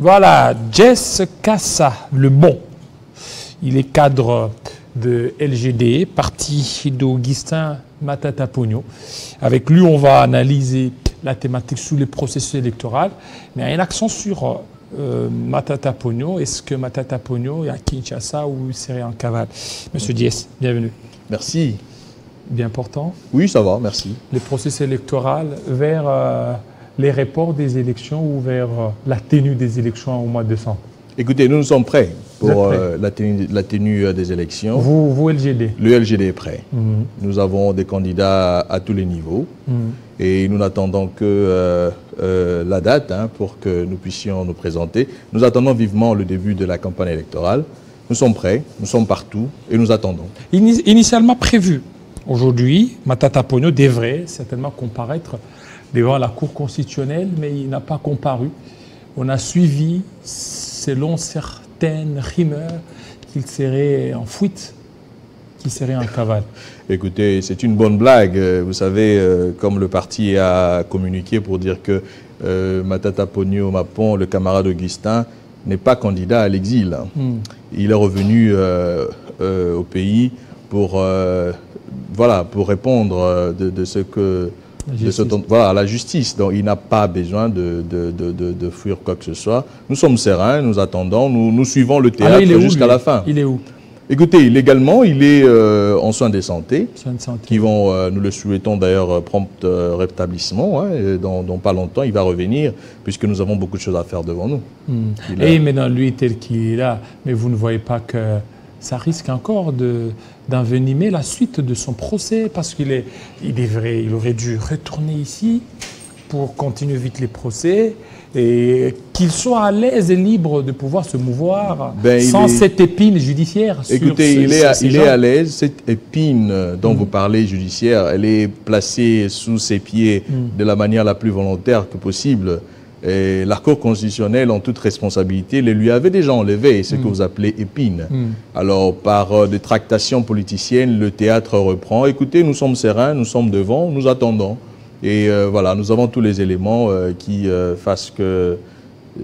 Voilà, Jess Kassa, le bon. Il est cadre de LGD, parti d'Augustin Matata Pogno. Avec lui, on va analyser la thématique sous les processus électoraux. Mais il y a un accent sur Matata Pogno. Est-ce que Matata Pogno est à Kinshasa ou serait en cavale? Monsieur Jess, bienvenue. Merci. Bien portant. Oui, ça va, merci. Les processus électoraux vers les reports des élections ou vers la tenue des élections au mois de décembre? Écoutez, nous sommes prêts pour prêts. la tenue des élections. Vous LGD? Le LGD est prêt. Nous avons des candidats à tous les niveaux et nous n'attendons que la date pour que nous puissions nous présenter. Nous attendons vivement le début de la campagne électorale. Nous sommes prêts, nous sommes partout et nous attendons. Initialement prévu, aujourd'hui, Matata Pogno devrait certainement comparaître devant la Cour constitutionnelle, mais il n'a pas comparu. On a suivi, selon certaines rumeurs, qu'il serait en fuite, qu'il serait en cavale. Écoutez, c'est une bonne blague. Vous savez, comme le parti a communiqué pour dire que Matata Pogno Mapon, le camarade Augustin, n'est pas candidat à l'exil. Il est revenu au pays pour, voilà, pour répondre de ce que... voilà, la justice. Donc, il n'a pas besoin de fuir quoi que ce soit. Nous sommes sereins, nous attendons, nous suivons le théâtre jusqu'à la fin. Il est où? Écoutez, légalement, il est en soins de santé, qui vont, nous le souhaitons d'ailleurs, prompt rétablissement. Et dans pas longtemps, il va revenir, puisque nous avons beaucoup de choses à faire devant nous. Et maintenant, lui, tel qu'il est là, mais vous ne voyez pas que ça risque encore d'envenimer la suite de son procès, parce qu'il il aurait dû retourner ici pour continuer vite les procès et qu'il soit à l'aise et libre de pouvoir se mouvoir sans cette épine judiciaire. Écoutez, il est à l'aise. Cette épine dont vous parlez judiciaire, elle est placée sous ses pieds de la manière la plus volontaire que possible. Et la Cour constitutionnelle, en toute responsabilité, les lui avait déjà enlevé ce que vous appelez épine. Alors, par des tractations politiciennes, le théâtre reprend. Écoutez, nous sommes sereins, nous sommes devant, nous attendons. Et voilà, nous avons tous les éléments qui fassent que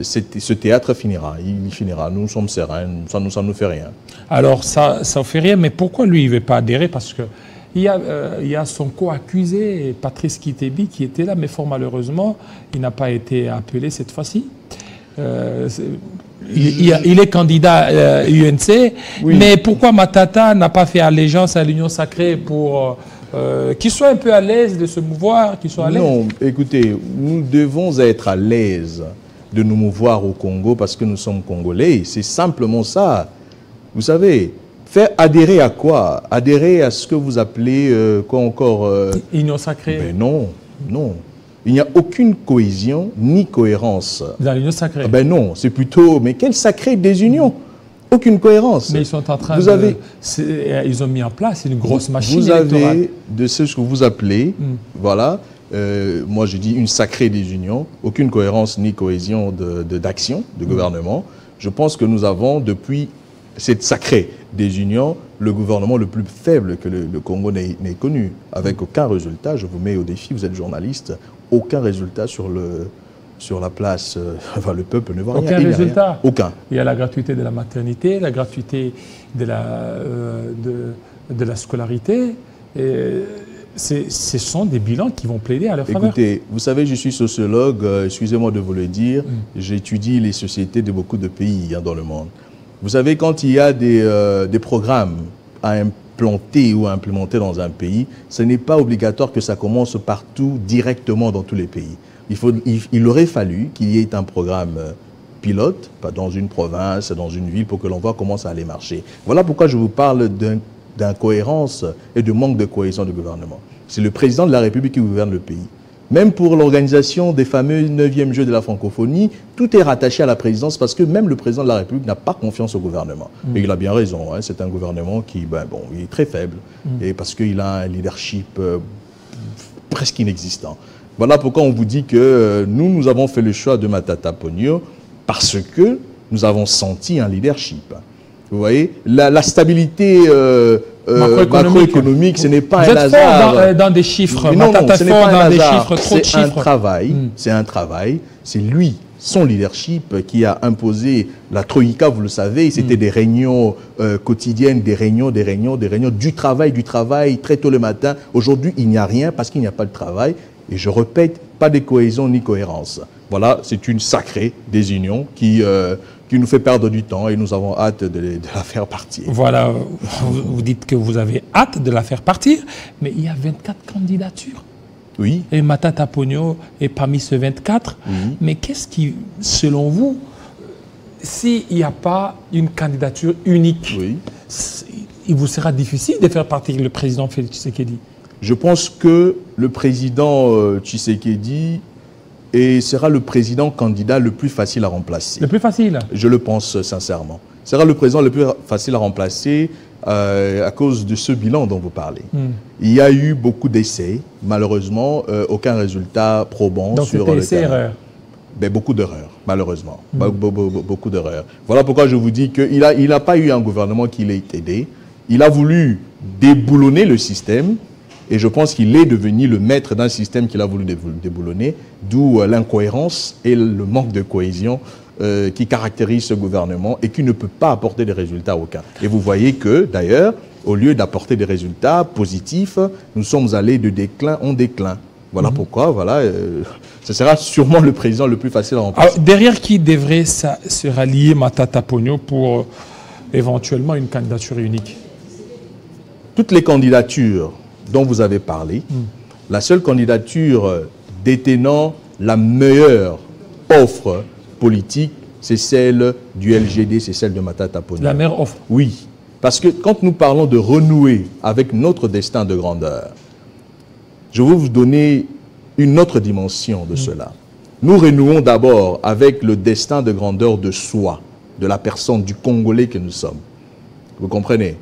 ce théâtre finira. Il finira. Nous sommes sereins, ça ne nous fait rien. Alors, ça ne fait rien, mais pourquoi lui, il ne veut pas adhérer? Parce que il y a son co-accusé, Patrice Kitebi, qui était là, mais fort malheureusement, il n'a pas été appelé cette fois-ci. Il est candidat UNC, mais pourquoi Matata n'a pas fait allégeance à l'Union sacrée pour qu'il soit un peu à l'aise de se mouvoir, qu'il soit à l'aise? Non, écoutez, nous devons être à l'aise de nous mouvoir au Congo parce que nous sommes Congolais. C'est simplement ça. Vous savez, faire adhérer à quoi? Adhérer à ce que vous appelez, quoi encore Union sacrée? Ben non, non. Il n'y a aucune cohésion ni cohérence. Dans l'Union sacrée? Ben non, c'est plutôt, mais quelle sacrée désunion? Aucune cohérence. Mais ils sont en train ils ont mis en place une grosse machine électorale. Vous avez de ce que vous appelez, voilà, moi je dis une sacrée désunion, aucune cohérence ni cohésion d'action, de gouvernement. Je pense que nous avons depuis cette sacrée désunion, le gouvernement le plus faible que le Congo n'ait connu, avec aucun résultat. Je vous mets au défi, vous êtes journaliste, aucun résultat sur la place, enfin, le peuple ne voit rien. Aucun résultat? Aucun. Il y a la gratuité de la maternité, la gratuité de la scolarité. Ce sont des bilans qui vont plaider à leur faveur. Écoutez, vous savez, je suis sociologue, excusez-moi de vous le dire, j'étudie les sociétés de beaucoup de pays dans le monde. Vous savez, quand il y a des programmes à implanter ou à implémenter dans un pays, ce n'est pas obligatoire que ça commence partout, directement dans tous les pays. Il aurait fallu qu'il y ait un programme pilote, pas dans une province, dans une ville, pour que l'on voit comment ça allait marcher. Voilà pourquoi je vous parle d'incohérence et de manque de cohésion du gouvernement. C'est le président de la République qui gouverne le pays. Même pour l'organisation des fameux 9e Jeux de la francophonie, tout est rattaché à la présidence parce que même le président de la République n'a pas confiance au gouvernement. Et il a bien raison, hein, c'est un gouvernement qui il est très faible et parce qu'il a un leadership presque inexistant. Voilà pourquoi on vous dit que nous avons fait le choix de Matata Pogno parce que nous avons senti un leadership. Vous voyez, la stabilité macroéconomique, ce n'est pas un hasard. Dans des chiffres, non, ce n'est pas un hasard. C'est un travail, c'est un travail, c'est lui, son leadership qui a imposé la Troïka, vous le savez, c'était des réunions quotidiennes, des réunions, du travail, très tôt le matin. Aujourd'hui, il n'y a rien parce qu'il n'y a pas de travail. Et je répète, pas de cohésion ni cohérence. Voilà, c'est une sacrée désunion qui nous fait perdre du temps et nous avons hâte de la faire partir. Voilà, vous dites que vous avez hâte de la faire partir, mais il y a 24 candidatures. Oui. Et Matata Ponyo est parmi ces 24. Oui. Mais qu'est-ce qui, selon vous, s'il n'y a pas une candidature unique, Oui. il vous sera difficile de faire partir le président Félix Tshisekedi? Je pense que le président Tshisekedi sera le président candidat le plus facile à remplacer. Le plus facile? Je le pense sincèrement. Sera le président le plus facile à remplacer à cause de ce bilan dont vous parlez. Il y a eu beaucoup d'essais, malheureusement, aucun résultat probant. Donc sur le terrain. erreur. Ben, beaucoup d'erreurs, malheureusement. Beaucoup d'erreurs. Voilà pourquoi je vous dis qu'il n'a pas eu un gouvernement qui l'ait aidé. Il a voulu déboulonner le système. Et je pense qu'il est devenu le maître d'un système qu'il a voulu déboulonner, d'où l'incohérence et le manque de cohésion qui caractérise ce gouvernement et qui ne peut pas apporter des résultats aucun. Et vous voyez que, d'ailleurs, au lieu d'apporter des résultats positifs, nous sommes allés de déclin en déclin. Voilà pourquoi, voilà, ce sera sûrement le président le plus facile à remplacer. Alors, derrière qui devrait se rallier Matata Ponyo pour éventuellement une candidature unique? Toutes les candidatures dont vous avez parlé, la seule candidature détenant la meilleure offre politique, c'est celle du LGD, c'est celle de Matata Ponyo. La meilleure offre? Oui, parce que quand nous parlons de renouer avec notre destin de grandeur, je vais vous donner une autre dimension de cela. Nous renouons d'abord avec le destin de grandeur de soi, de la personne, du Congolais que nous sommes. Vous comprenez?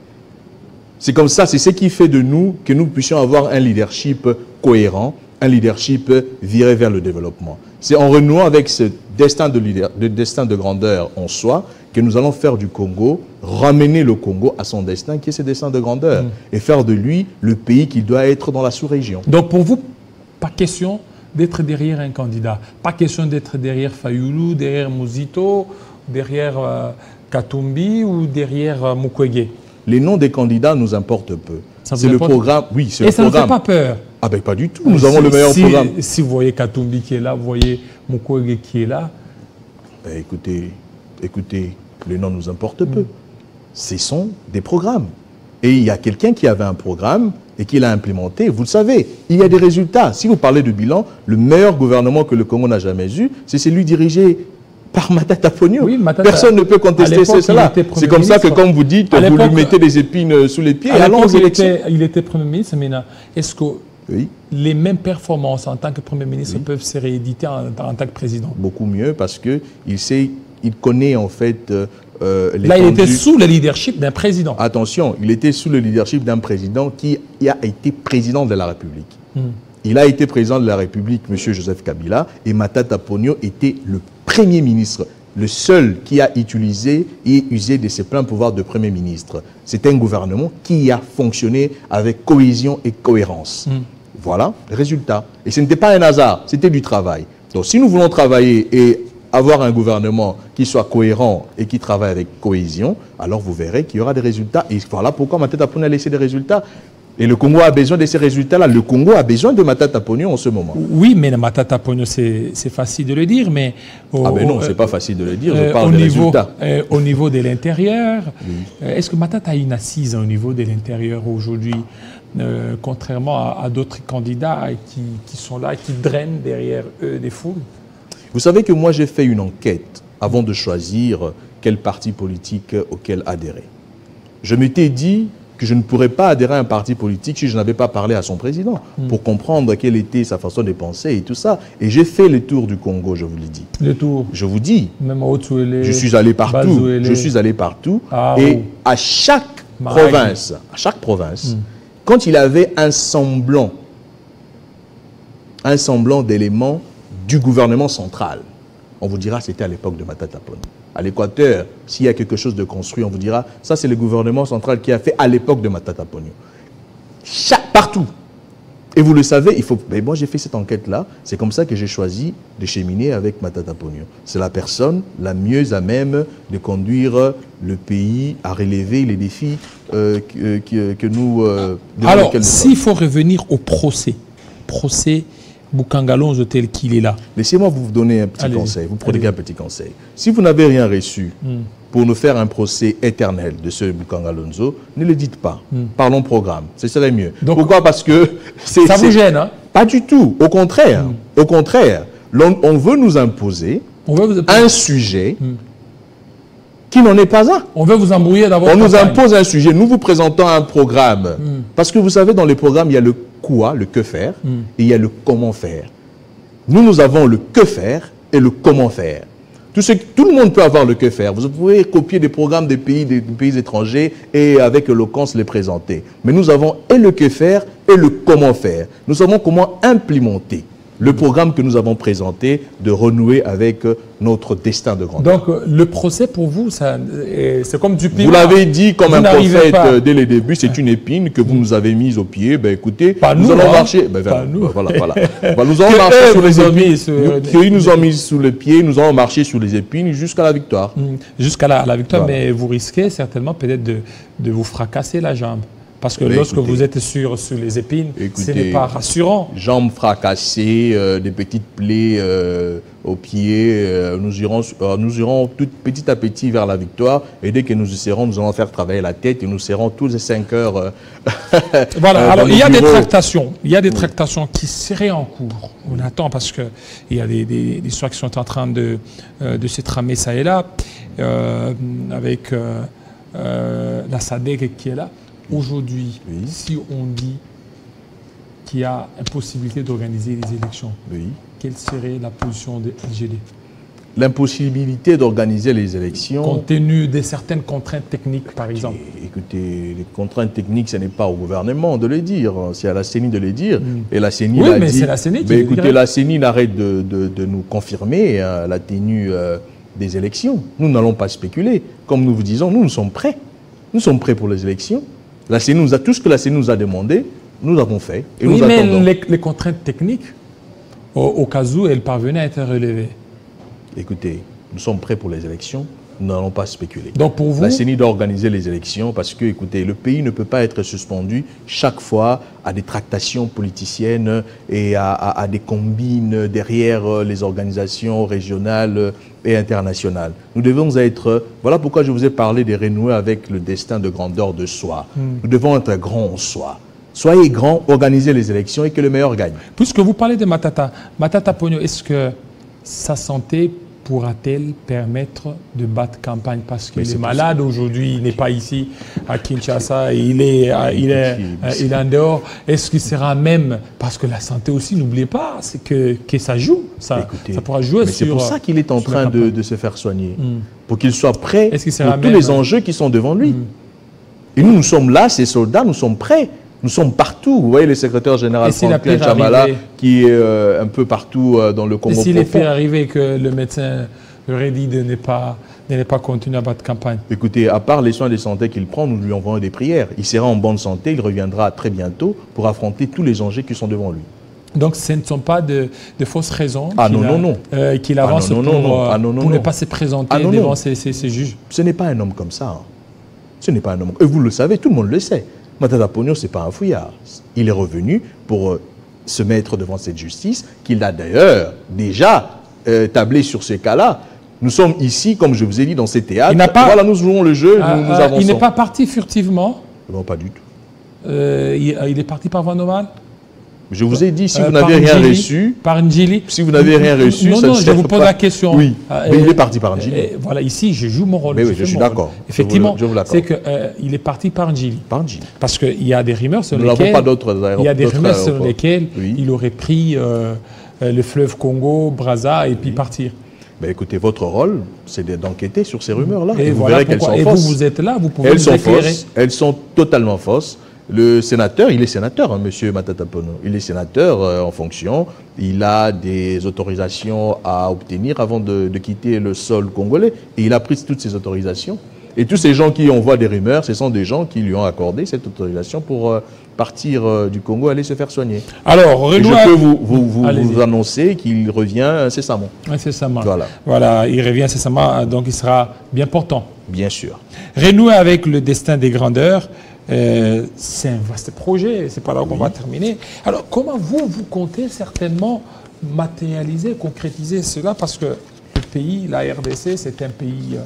C'est comme ça, c'est ce qui fait de nous que nous puissions avoir un leadership cohérent, un leadership viré vers le développement. C'est en renouant avec ce destin de grandeur en soi que nous allons faire du Congo, ramener le Congo à son destin, qui est ce destin de grandeur, et faire de lui le pays qui doit être dans la sous-région. Donc pour vous, pas question d'être derrière un candidat, pas question d'être derrière Fayoulou, derrière Mouzito, derrière Katumbi ou derrière Mukwege. Les noms des candidats nous importent peu. C'est le programme. Oui, c'est le programme. Et ça ne fait pas peur? Ah ben pas du tout. Nous avons le meilleur programme. Si vous voyez Katumbi qui est là, vous voyez Mukwege qui est là. Ben écoutez, les noms nous importent peu. Ce sont des programmes. Et il y a quelqu'un qui avait un programme et qui l'a implémenté. Vous le savez, il y a des résultats. Si vous parlez de bilan, le meilleur gouvernement que le Congo n'a jamais eu, c'est celui dirigé par Matata Ponyo. Oui, personne ne peut contester cela. C'est comme ça que, comme vous dites, vous lui mettez des épines sous les pieds. Il était Premier ministre, mais est-ce que les mêmes performances en tant que Premier ministre peuvent se rééditer en tant que président? Beaucoup mieux, parce qu'il connaît en fait... là, il était sous le leadership d'un président. Attention, il était sous le leadership d'un président qui a été président de la République. Il a été président de la République, M. Joseph Kabila, et Matata Ponyo était le Premier ministre, le seul qui a utilisé et usé de ses pleins pouvoirs de Premier ministre. C'est un gouvernement qui a fonctionné avec cohésion et cohérence. Voilà le résultat. Et ce n'était pas un hasard, c'était du travail. Donc si nous voulons travailler et avoir un gouvernement qui soit cohérent et qui travaille avec cohésion, alors vous verrez qu'il y aura des résultats. Et voilà pourquoi Matata Ponyo a laissé des résultats. Et le Congo a besoin de ces résultats-là. Le Congo a besoin de Matata Ponyo en ce moment. Oui, mais Matata Ponyo, c'est facile de le dire, mais... ah ben non, c'est pas facile de le dire, je parle des résultats. Au niveau de l'intérieur, est-ce que Matata a une assise au niveau de l'intérieur aujourd'hui, contrairement à d'autres candidats qui sont là, qui drainent derrière eux des foules? Vous savez que moi, j'ai fait une enquête avant de choisir quel parti politique auquel adhérer. Je m'étais dit que je ne pourrais pas adhérer à un parti politique si je n'avais pas parlé à son président pour comprendre quelle était sa façon de penser et tout ça. Et j'ai fait le tour du Congo, je vous l'ai dit. Le tour? Je vous dis. Même à Otouélé, je suis allé partout. Bazouélé. Je suis allé partout. Et à chaque province, quand il avait un semblant d'éléments du gouvernement central, on vous dira c'était à l'époque de Matata Ponyo. À l'Équateur, s'il y a quelque chose de construit, on vous dira ça c'est le gouvernement central qui a fait à l'époque de Matata Ponyo. Partout, Et vous le savez, il faut. Mais moi, j'ai fait cette enquête-là. C'est comme ça que j'ai choisi de cheminer avec Matata Ponyo. C'est la personne la mieux à même de conduire le pays à relever les défis que nous. Alors, s'il faut revenir au procès Boukangalonzo tel qu'il est là. Laissez-moi vous donner un petit conseil. Vous prenez un petit conseil. Si vous n'avez rien reçu pour nous faire un procès éternel de ce Boukangalonzo, ne le dites pas. Parlons programme. Ce serait mieux. Donc, pourquoi? Parce que ça vous gêne, hein? Pas du tout. Au contraire. Au contraire. On veut nous imposer un sujet qui n'en est pas un. On veut vous embrouiller dans votre On nous campagne. impose un sujet. Nous vous présentons un programme. Parce que vous savez, dans les programmes, il y a le quoi, le que faire, et il y a le comment faire. Nous avons le que faire et le comment faire. Tout le monde peut avoir le que faire. Vous pouvez copier des programmes des pays étrangers et avec éloquence les présenter. Mais nous avons et le que faire et le comment faire. Nous savons comment implémenter le programme que nous avons présenté de renouer avec notre destin de grandeur. Donc, le procès pour vous, c'est comme du piment. Vous l'avez dit comme un prophète dès les débuts, c'est une épine que vous nous avez mise au pied. Ben écoutez, nous allons marcher. Ben, voilà. Nous allons marcher sur les épines. Ils nous ont mis sous le pied, nous allons marcher sur les épines jusqu'à la victoire. Jusqu'à la victoire, voilà. Mais vous risquez certainement peut-être de vous fracasser la jambe. Parce que lorsque vous êtes sur les épines, ce n'est pas rassurant. Jambes fracassées, des petites plaies aux pieds, nous irons tout petit à petit vers la victoire. Et dès que nous y serons, nous allons faire travailler la tête et nous serons tous les 5 heures. Voilà, alors il y a des tractations. Il y a des tractations qui seraient en cours. On attend parce qu'il y a des histoires qui sont en train de se tramer ça et là, avec la SADC qui est là. Aujourd'hui, si on dit qu'il y a une possibilité d'organiser les élections, quelle serait la position de LGD? L'impossibilité d'organiser les élections... Compte tenu de certaines contraintes techniques, par exemple. Écoutez, les contraintes techniques, ce n'est pas au gouvernement de les dire, c'est à la CENI de les dire. Et la CENI l'a dit. Mais c'est la CENI qui écoutez, la CENI n'arrête de nous confirmer la tenue des élections. Nous n'allons pas spéculer. Comme nous vous disons, nous sommes prêts. Nous sommes prêts pour les élections. La CENI nous a, tout ce que la CENI nous a demandé, nous l'avons fait. Et nous attendons. Mais les contraintes techniques, au cas où elles parvenaient à être relevées. Écoutez, nous sommes prêts pour les élections, nous n'allons pas spéculer. Donc pour vous, la CENI doit organiser les élections parce que, écoutez, le pays ne peut pas être suspendu chaque fois à des tractations politiciennes et à des combines derrière les organisations régionales et internationales. Nous devons être... Voilà pourquoi je vous ai parlé de renouer avec le destin de grandeur de soi. Nous devons être grands en soi. Soyez grands, organisez les élections et que le meilleur gagne. Puisque vous parlez de Matata Ponyo, est-ce que sa santé pourra-t-elle permettre de battre campagne? Parce qu'il est malade aujourd'hui, il n'est pas ici à Kinshasa, il est en dehors. Est-ce qu'il sera même, parce que la santé aussi, n'oubliez pas, c'est que ça joue, ça pourra jouer sur... C'est pour ça qu'il est en train de se faire soigner, pour qu'il soit prêt pour tous les enjeux qui sont devant lui. Et nous sommes là, ces soldats, nous sommes prêts. Nous sommes partout. Vous voyez le secrétaire général Franklin Chamala qui est un peu partout dans le Congo. Et s'il est fait arriver que le médecin aurait dit de ne pas continuer à battre campagne? Écoutez, à part les soins de santé qu'il prend, nous lui envoyons des prières. Il sera en bonne santé, il reviendra très bientôt pour affronter tous les enjeux qui sont devant lui. Donc ce ne sont pas de fausses raisons qu'il avance pour ne pas se présenter devant ces juges? Ce n'est pas un homme comme ça. Ce n'est pas un homme. Et vous le savez, tout le monde le sait. Matata Ponyo, ce n'est pas un fouillard. Il est revenu pour se mettre devant cette justice, qu'il a d'ailleurs déjà tablé sur ces cas-là. Nous sommes ici, comme je vous ai dit, dans ces théâtres. Voilà, nous jouons le jeu, nous avançons. Il n'est pas parti furtivement? Non, pas du tout. Il est parti par voie normale? Je vous ai dit, si vous n'avez rien reçu... Par Ndjili? Si vous n'avez rien reçu... Non, je vous pose la question. Oui, mais il est parti par Ndjili. Voilà, ici, je joue mon rôle. Mais oui, je suis d'accord. Effectivement, c'est qu'il est parti par Ndjili. Par Ndjili. Parce qu'il y a des rumeurs sur lesquelles... Nous n'avons pas d'autres aéroports. Il y a des rumeurs sur lesquelles il aurait pris le fleuve Congo, Brazza, et puis partir. Ben écoutez, votre rôle, c'est d'enquêter sur ces rumeurs-là. Et vous verrez qu'elles sont fausses. Et vous êtes là, vous pouvez nous éclairer. Elles sont totalement fausses. Le sénateur, il est sénateur, hein, monsieur Matata Ponyo. Il est sénateur en fonction. Il a des autorisations à obtenir avant de quitter le sol congolais. Et il a pris toutes ces autorisations. Et tous ces gens qui envoient des rumeurs, ce sont des gens qui lui ont accordé cette autorisation pour partir du Congo, aller se faire soigner. Alors, Renoir... Je peux vous annoncer qu'il revient incessamment. Incessamment. Voilà. Voilà, il revient incessamment, donc il sera bien portant. Bien sûr. Renouer avec le destin des grandeurs, c'est un vaste projet, c'est pas là qu'on va terminer. Alors, comment vous comptez certainement matérialiser, concrétiser cela? Parce que le pays, la RDC, c'est un pays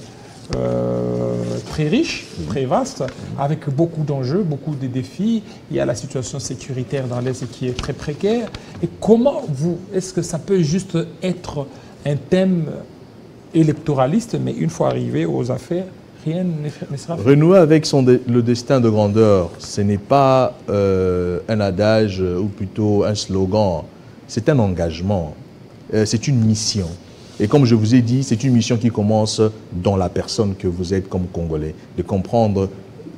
très riche, très vaste, avec beaucoup d'enjeux, beaucoup de défis. Il y a la situation sécuritaire dans l'Est qui est très précaire. Et comment est-ce que ça peut juste être un thème électoraliste, mais une fois arrivé aux affaires, rien ne sera fait? Renouer avec le destin de grandeur, ce n'est pas un adage ou plutôt un slogan, c'est un engagement, c'est une mission. Et comme je vous ai dit, c'est une mission qui commence dans la personne que vous êtes comme Congolais, de comprendre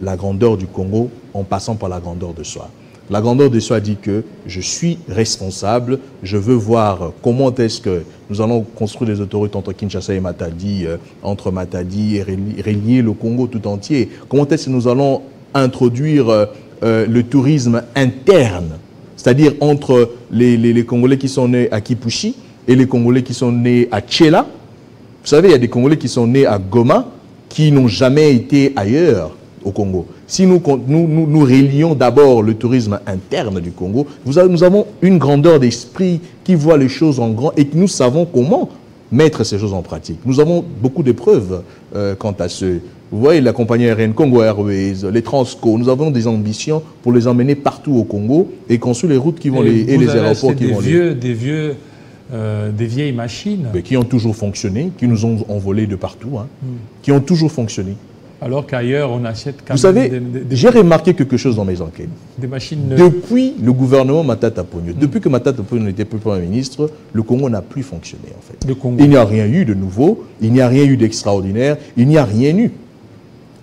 la grandeur du Congo en passant par la grandeur de soi. La grandeur de soi dit que je suis responsable, je veux voir comment est-ce que nous allons construire des autoroutes entre Kinshasa et Matadi, entre Matadi et relier le Congo tout entier. Comment est-ce que nous allons introduire le tourisme interne, c'est-à-dire entre les Congolais qui sont nés à Kipushi et les Congolais qui sont nés à Tchela. Vous savez, il y a des Congolais qui sont nés à Goma, qui n'ont jamais été ailleurs au Congo. Si nous relions d'abord le tourisme interne du Congo, nous avons une grandeur d'esprit qui voit les choses en grand et que nous savons comment mettre ces choses en pratique. Nous avons beaucoup de preuves quant à ce. Vous voyez, la compagnie aérienne Congo Airways, les Transco, nous avons des ambitions pour les emmener partout au Congo et construire les routes qui vont et les aéroports qui vont des vieilles machines. Mais qui ont toujours fonctionné, qui nous ont envolés de partout, hein, qui ont toujours fonctionné. Alors qu'ailleurs, on achète quand même... Vous savez, j'ai remarqué quelque chose dans mes enquêtes. Des machines... Depuis le gouvernement Matata Ponyo, depuis que Matata Ponyo n'était plus Premier ministre, le Congo n'a plus fonctionné, en fait. Il n'y a rien eu de nouveau, il n'y a rien eu d'extraordinaire, il n'y a rien eu.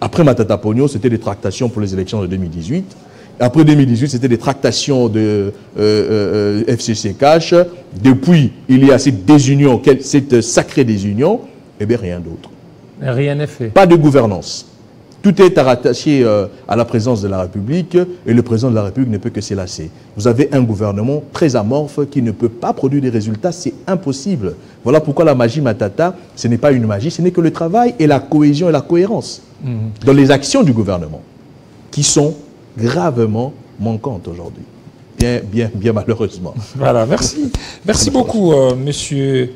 Après Matata Ponyo, c'était des tractations pour les élections de 2018. Après 2018, c'était des tractations de FCC Cash. Depuis, il y a cette désunion, cette sacrée désunion, et bien rien d'autre. Rien n'est fait. Pas de gouvernance. Tout est rattaché à la présidence de la République et le président de la République ne peut que s'élasser. Vous avez un gouvernement très amorphe qui ne peut pas produire des résultats, c'est impossible. Voilà pourquoi la magie Matata, ce n'est pas une magie, ce n'est que le travail et la cohésion et la cohérence dans les actions du gouvernement qui sont gravement manquantes aujourd'hui. Bien malheureusement. Voilà, merci. Merci beaucoup, monsieur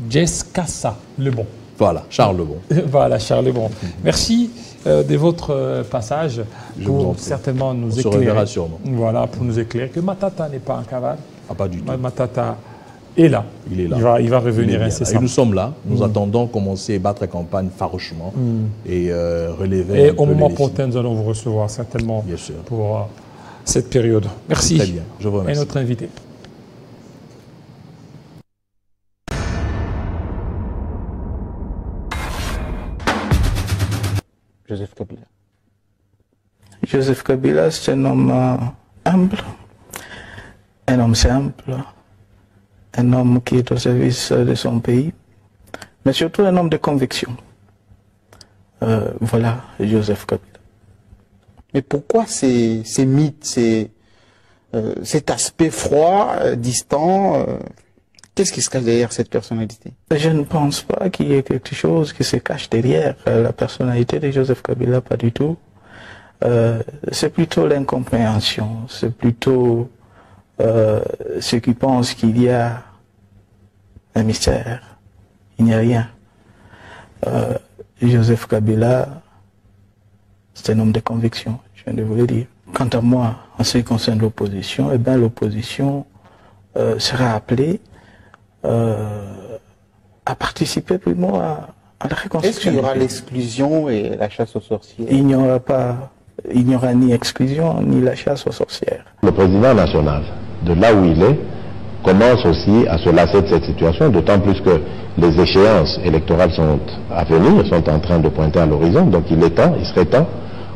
Jess Kassa Lebon. Voilà, Charles Lebon. Voilà, Charles Lebon. Merci de votre passage pour certainement nous éclairer. On se reverra sûrement. Voilà, pour nous éclairer que Matata n'est pas en cavale. Ah, pas du tout. Matata est là. Il est là. Il va revenir incessamment. Et nous sommes là. Nous attendons commencer à battre la campagne farouchement et relever. Et au moment opportun, nous allons vous recevoir certainement pour cette période. Merci. Très bien. Je vous remercie. Et notre invité. Joseph Kabila. Joseph Kabila, c'est un homme humble, un homme simple, un homme qui est au service de son pays, mais surtout un homme de conviction. Voilà, Joseph Kabila. Mais pourquoi ces mythes, cet aspect froid, distant qu'est-ce qui se cache derrière cette personnalité? Je ne pense pas qu'il y ait quelque chose qui se cache derrière la personnalité de Joseph Kabila, pas du tout. C'est plutôt l'incompréhension, c'est plutôt ceux qui pensent qu'il y a un mystère. Il n'y a rien. Joseph Kabila, c'est un homme de conviction, je viens de vous le dire. Quant à moi, en ce qui concerne l'opposition, eh bien l'opposition sera appelée à participer plus à la reconstruction. Est-ce qu'il y aura l'exclusion et la chasse aux sorcières? Il n'y aura ni exclusion ni la chasse aux sorcières. Le président national, de là où il est, commence aussi à se lasser de cette situation, d'autant plus que les échéances électorales sont à venir, sont en train de pointer à l'horizon, donc il serait temps,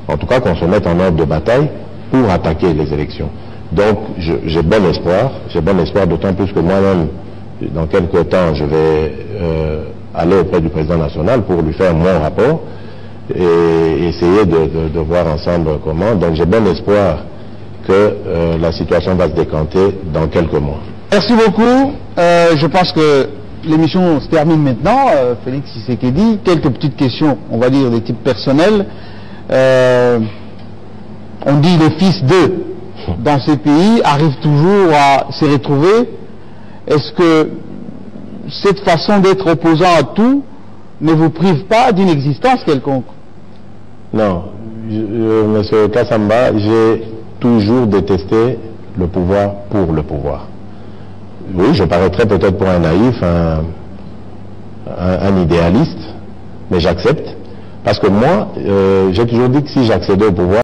en tout cas qu'on se mette en ordre de bataille pour attaquer les élections. Donc j'ai bon espoir, d'autant plus que moi-même, dans quelques temps, je vais aller auprès du président national pour lui faire mon rapport. et essayer de voir ensemble comment. Donc j'ai bon espoir que la situation va se décanter dans quelques mois. Merci beaucoup. Je pense que l'émission se termine maintenant. Félix Tshisekedi, quelques petites questions, on va dire, de type personnel. On dit les fils d'eux dans ces pays arrivent toujours à se retrouver. Est-ce que cette façon d'être opposant à tout ne vous prive pas d'une existence quelconque? Non, monsieur Kassamba, j'ai toujours détesté le pouvoir pour le pouvoir. Oui, je paraîtrais peut-être pour un naïf, un idéaliste, mais j'accepte. Parce que moi, j'ai toujours dit que si j'accédais au pouvoir,